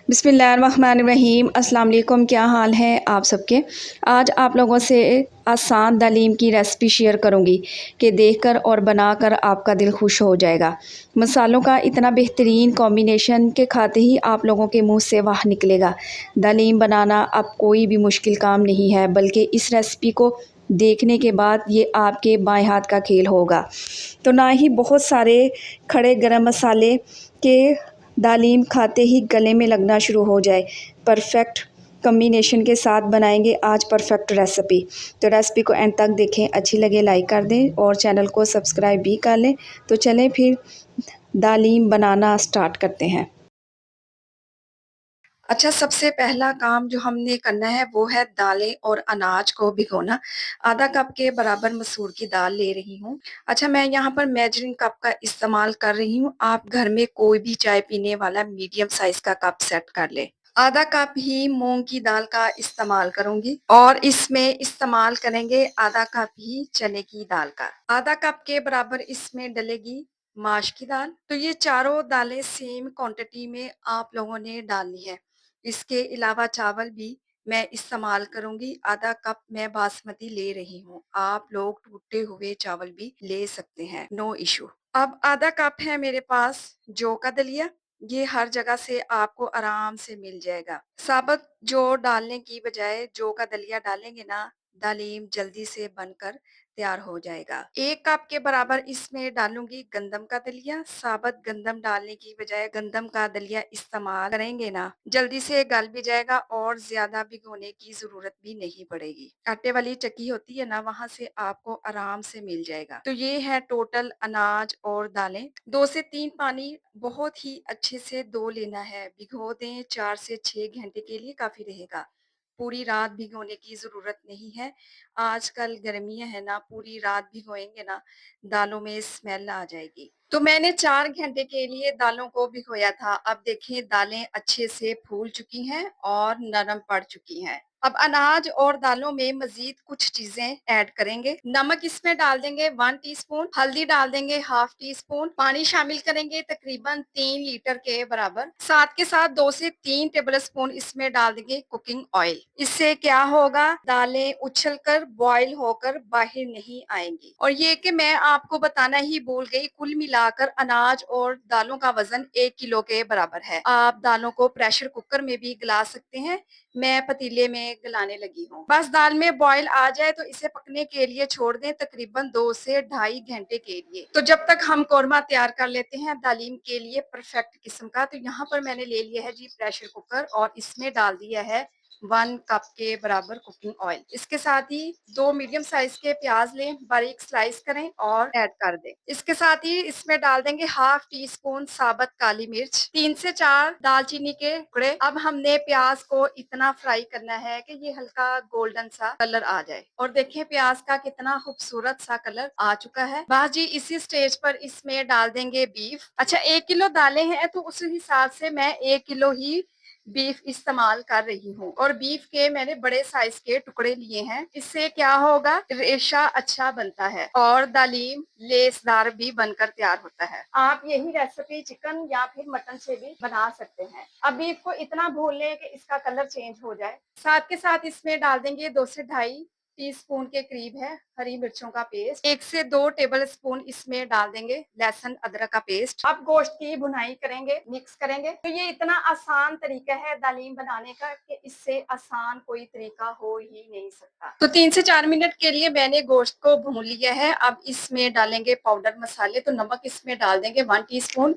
बिस्मिल्लाहिर्रहमानिर्रहीम अस्सलाम वालेकुम। क्या हाल है आप सबके। आज आप लोगों से आसान दालीम की रेसिपी शेयर करूंगी कि देखकर और बनाकर आपका दिल खुश हो जाएगा। मसालों का इतना बेहतरीन कॉम्बिनेशन के खाते ही आप लोगों के मुंह से वाह निकलेगा। दालीम बनाना अब कोई भी मुश्किल काम नहीं है, बल्कि इस रेसिपी को देखने के बाद ये आपके बाएं हाथ का खेल होगा। तो ना ही बहुत सारे खड़े गरम मसाले के दालीम खाते ही गले में लगना शुरू हो जाए। परफेक्ट कॉम्बिनेशन के साथ बनाएंगे आज परफेक्ट रेसिपी। तो रेसिपी को एंड तक देखें, अच्छी लगे लाइक कर दें और चैनल को सब्सक्राइब भी कर लें। तो चलें फिर दालीम बनाना स्टार्ट करते हैं। अच्छा, सबसे पहला काम जो हमने करना है वो है दालें और अनाज को भिगोना। आधा कप के बराबर मसूर की दाल ले रही हूँ। अच्छा, मैं यहाँ पर मेजरिंग कप का इस्तेमाल कर रही हूँ। आप घर में कोई भी चाय पीने वाला मीडियम साइज का कप सेट कर ले। आधा कप ही मूंग की दाल का इस्तेमाल करूंगी और इसमें इस्तेमाल करेंगे आधा कप ही चने की दाल का। आधा कप के बराबर इसमें डलेगी माश की दाल। तो ये चारों दालें सेम क्वांटिटी में आप लोगों ने डालनी है। इसके अलावा चावल भी मैं इस्तेमाल करूंगी। आधा कप मैं बासमती ले रही हूँ। आप लोग टूटे हुए चावल भी ले सकते हैं, नो इशू। अब आधा कप है मेरे पास जौ का दलिया। ये हर जगह से आपको आराम से मिल जाएगा। साबुत जौ डालने की बजाय जौ का दलिया डालेंगे ना, दालीम जल्दी से बनकर तैयार हो जाएगा। एक कप के बराबर इसमें डालूंगी गंदम का दलिया। साबुत गंदम डालने की बजाय गंदम का दलिया इस्तेमाल करेंगे ना, जल्दी से गल भी जाएगा और ज्यादा भिगोने की जरूरत भी नहीं पड़ेगी। आटे वाली चक्की होती है ना, वहां से आपको आराम से मिल जाएगा। तो ये है टोटल अनाज और दालें। 2 से 3 पानी बहुत ही अच्छे से धो लेना है। भिगो दें 4 से 6 घंटे के लिए काफी रहेगा। पूरी रात भिगोने की जरूरत नहीं है। आजकल गर्मियां है ना, पूरी रात भिगोएंगे ना, दालों में स्मेल आ जाएगी। तो मैंने 4 घंटे के लिए दालों को भिगोया था। अब देखिए दालें अच्छे से फूल चुकी हैं और नरम पड़ चुकी हैं। अब अनाज और दालों में मजीद कुछ चीजें ऐड करेंगे। नमक इसमें डाल देंगे 1 टीस्पून, हल्दी डाल देंगे हाफ टी स्पून, पानी शामिल करेंगे तकरीबन 3 लीटर के बराबर। साथ के साथ 2 से 3 टेबल स्पून इसमें डाल देंगे कुकिंग ऑयल। इससे क्या होगा, दालें उछलकर बॉईल होकर बाहर नहीं आएंगी। और ये कि मैं आपको बताना ही भूल गई, कुल मिलाकर अनाज और दालों का वजन 1 किलो के बराबर है। आप दालों को प्रेशर कुकर में भी गला सकते हैं। मैं पतीले में गलाने लगी हूँ। बस दाल में बॉईल आ जाए तो इसे पकने के लिए छोड़ दें तकरीबन 2 से ढाई घंटे के लिए। तो जब तक हम कौरमा तैयार कर लेते हैं दालीम के लिए परफेक्ट किस्म का। तो यहाँ पर मैंने ले लिया है जी प्रेशर कुकर और इसमें डाल दिया है 1 कप के बराबर कुकिंग ऑयल। इसके साथ ही 2 मीडियम साइज के प्याज लें, बारीक स्लाइस करें और ऐड कर दें। इसके साथ ही इसमें डाल देंगे हाफ टी स्पून साबुत काली मिर्च, 3 से 4 दालचीनी के टुकड़े। अब हमने प्याज को इतना फ्राई करना है कि ये हल्का गोल्डन सा कलर आ जाए। और देखिए प्याज का कितना खूबसूरत सा कलर आ चुका है। बस जी इसी स्टेज पर इसमें डाल देंगे बीफ। अच्छा, 1 किलो दालें हैं तो उस हिसाब से मैं 1 किलो ही बीफ इस्तेमाल कर रही हूँ। और बीफ के मैंने बड़े साइज के टुकड़े लिए हैं। इससे क्या होगा, रेशा अच्छा बनता है और दालीम लेसदार भी बनकर तैयार होता है। आप यही रेसिपी चिकन या फिर मटन से भी बना सकते हैं। अब बीफ को इतना भून लें कि इसका कलर चेंज हो जाए। साथ के साथ इसमें डाल देंगे 2 से ढाई टीस्पून के करीब है हरी मिर्चों का पेस्ट। 1 से 2 टेबल स्पून इसमें डाल देंगे लहसुन अदरक का पेस्ट। अब गोश्त की भुनाई करेंगे, मिक्स करेंगे। तो ये इतना आसान तरीका है दालीम बनाने का कि इससे आसान कोई तरीका हो ही नहीं सकता। तो 3 से 4 मिनट के लिए मैंने गोश्त को भून लिया है। अब इसमें डालेंगे पाउडर मसाले। तो नमक इसमें डाल देंगे 1 टीस्पून।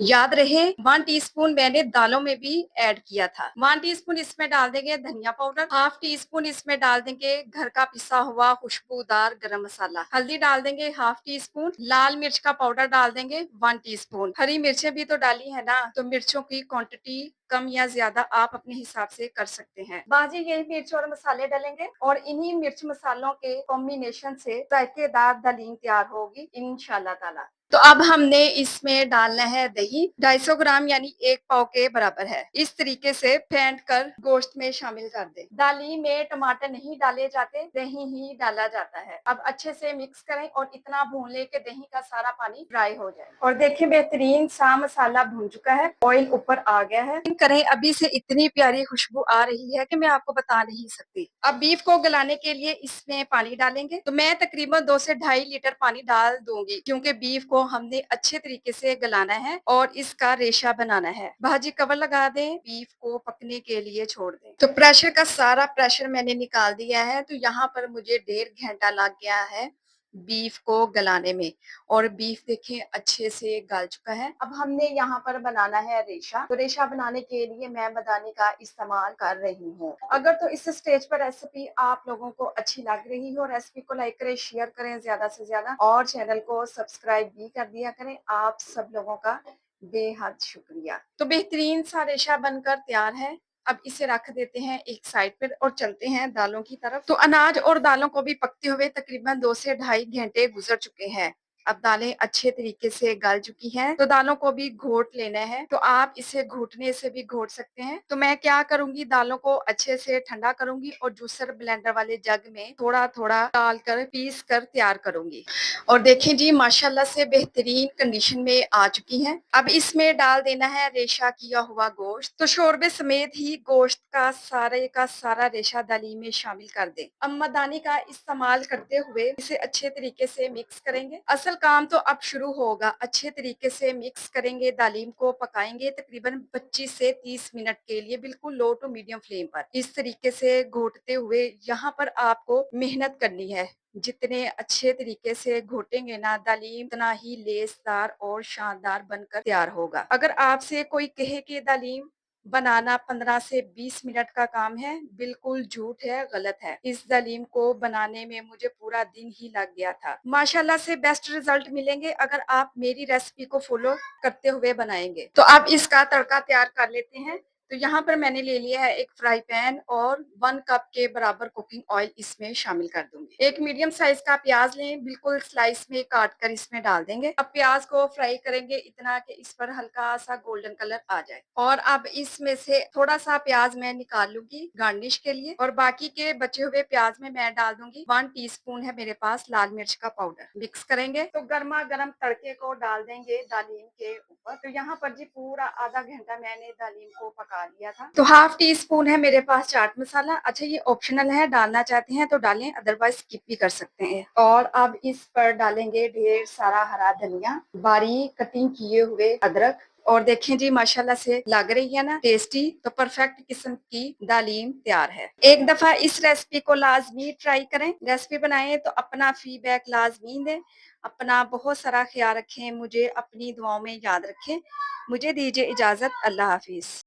याद रहे 1 टीस्पून मैंने दालों में भी ऐड किया था। 1 टीस्पून इसमें डाल देंगे धनिया पाउडर। हाफ टी स्पून इसमें डाल देंगे घर का पिसा हुआ खुशबूदार गरम मसाला। हल्दी डाल देंगे हाफ टी स्पून। लाल मिर्च का पाउडर डाल देंगे 1 टीस्पून। हरी मिर्चें भी तो डाली है ना, तो मिर्चों की क्वांटिटी कम या ज्यादा आप अपने हिसाब से कर सकते हैं। बाजी यही मिर्च और मसाले डालेंगे और इन्हीं मिर्च मसालों के कॉम्बिनेशन से जायकेदार दालीम तैयार होगी इंशाल्लाह ताला। तो अब हमने इसमें डालना है दही 250 ग्राम यानी 1 पाव के बराबर है। इस तरीके से फेंट कर गोश्त में शामिल कर दें। दाली में टमाटर नहीं डाले जाते, दही ही डाला जाता है। अब अच्छे से मिक्स करें और इतना भून लें कि दही का सारा पानी ड्राई हो जाए। और देखिए बेहतरीन सा मसाला भून चुका है, ऑयल ऊपर आ गया है। करें अभी से इतनी प्यारी खुशबू आ रही है कि मैं आपको बता नहीं सकती। अब बीफ को गलाने के लिए इसमें पानी डालेंगे। तो मैं तकरीबन 2 से ढाई लीटर पानी डाल दूंगी क्योंकि बीफ को हमने अच्छे तरीके से गलाना है और इसका रेशा बनाना है। भाजी कवर लगा दें, बीफ को पकने के लिए छोड़ दें। तो प्रेशर का सारा प्रेशर मैंने निकाल दिया है। तो यहाँ पर मुझे 1.5 घंटा लग गया है बीफ को गलाने में और बीफ देखें अच्छे से गल चुका है। अब हमने यहाँ पर बनाना है रेशा। तो रेशा बनाने के लिए मैं मदानी का इस्तेमाल कर रही हूँ। अगर तो इस स्टेज पर रेसिपी आप लोगों को अच्छी लग रही हो, रेसिपी को लाइक करें, शेयर करें ज्यादा से ज्यादा और चैनल को सब्सक्राइब भी कर दिया करें। आप सब लोगों का बेहद शुक्रिया। तो बेहतरीन सा रेशा बनकर तैयार है। अब इसे रख देते हैं एक साइड पर और चलते हैं दालों की तरफ। तो अनाज और दालों को भी पकते हुए तकरीबन 2 से ढाई घंटे गुजर चुके हैं। अब दालें अच्छे तरीके से गल चुकी हैं, तो दालों को भी घोट लेना है। तो आप इसे घोटने से भी घोट सकते हैं। तो मैं क्या करूंगी, दालों को अच्छे से ठंडा करूंगी और जूसर ब्लेंडर वाले जग में थोड़ा थोड़ा डालकर पीस कर तैयार करूंगी। और देखें जी माशाल्लाह से बेहतरीन कंडीशन में आ चुकी हैं। अब इसमें डाल देना है रेशा किया हुआ गोश्त। तो शोरबे समेत ही गोश्त का सारा रेशा दाली में शामिल कर दें। अब मदानी का इस्तेमाल करते हुए इसे अच्छे तरीके से मिक्स करेंगे। असल काम तो अब शुरू होगा। अच्छे तरीके से मिक्स करेंगे, दालीम को पकाएंगे तकरीबन 25 से 30 मिनट के लिए बिल्कुल लो टू मीडियम फ्लेम पर। इस तरीके से घोटते हुए यहाँ पर आपको मेहनत करनी है। जितने अच्छे तरीके से घोटेंगे ना दालीम, उतना ही लेसदार और शानदार बनकर तैयार होगा। अगर आपसे कोई कहे कि दालीम बनाना 15 से 20 मिनट का काम है, बिल्कुल झूठ है, गलत है। इस दालीम को बनाने में मुझे पूरा दिन ही लग गया था। माशाल्लाह से बेस्ट रिजल्ट मिलेंगे अगर आप मेरी रेसिपी को फॉलो करते हुए बनाएंगे। तो अब इसका तड़का तैयार कर लेते हैं। तो यहाँ पर मैंने ले लिया है एक फ्राई पैन और 1 कप के बराबर कुकिंग ऑयल इसमें शामिल कर दूंगी। एक मीडियम साइज का प्याज लें, बिल्कुल स्लाइस में काट कर इसमें डाल देंगे। अब प्याज को फ्राई करेंगे इतना कि इस पर हल्का सा गोल्डन कलर आ जाए। और अब इसमें से थोड़ा सा प्याज मैं निकाल लूंगी गार्निश के लिए और बाकी के बचे हुए प्याज में मैं डाल दूंगी 1 टीस्पून है मेरे पास लाल मिर्च का पाउडर। मिक्स करेंगे तो गर्मा गर्म तड़के को डाल देंगे दालीम के ऊपर। तो यहाँ पर जी पूरा आधा घंटा मैंने दालीम को पका लिया था। तो हाफ टी स्पून है मेरे पास चाट मसाला। अच्छा ये ऑप्शनल है, डालना चाहते हैं तो डालें, अदरवाइज स्किप भी कर सकते हैं। और अब इस पर डालेंगे ढेर सारा हरा धनिया, बारीक कटिंग किए हुए अदरक। और देखें जी माशाल्लाह से लग रही है ना टेस्टी। तो परफेक्ट किस्म की दालीम तैयार है। एक दफा इस रेसिपी को लाजमी ट्राई करें। रेसिपी बनाएं तो अपना फीडबैक लाजमी दें। अपना बहुत सारा ख्याल रखें, मुझे अपनी दुआओं में याद रखें। मुझे दीजिए इजाजत। अल्लाह हाफिज।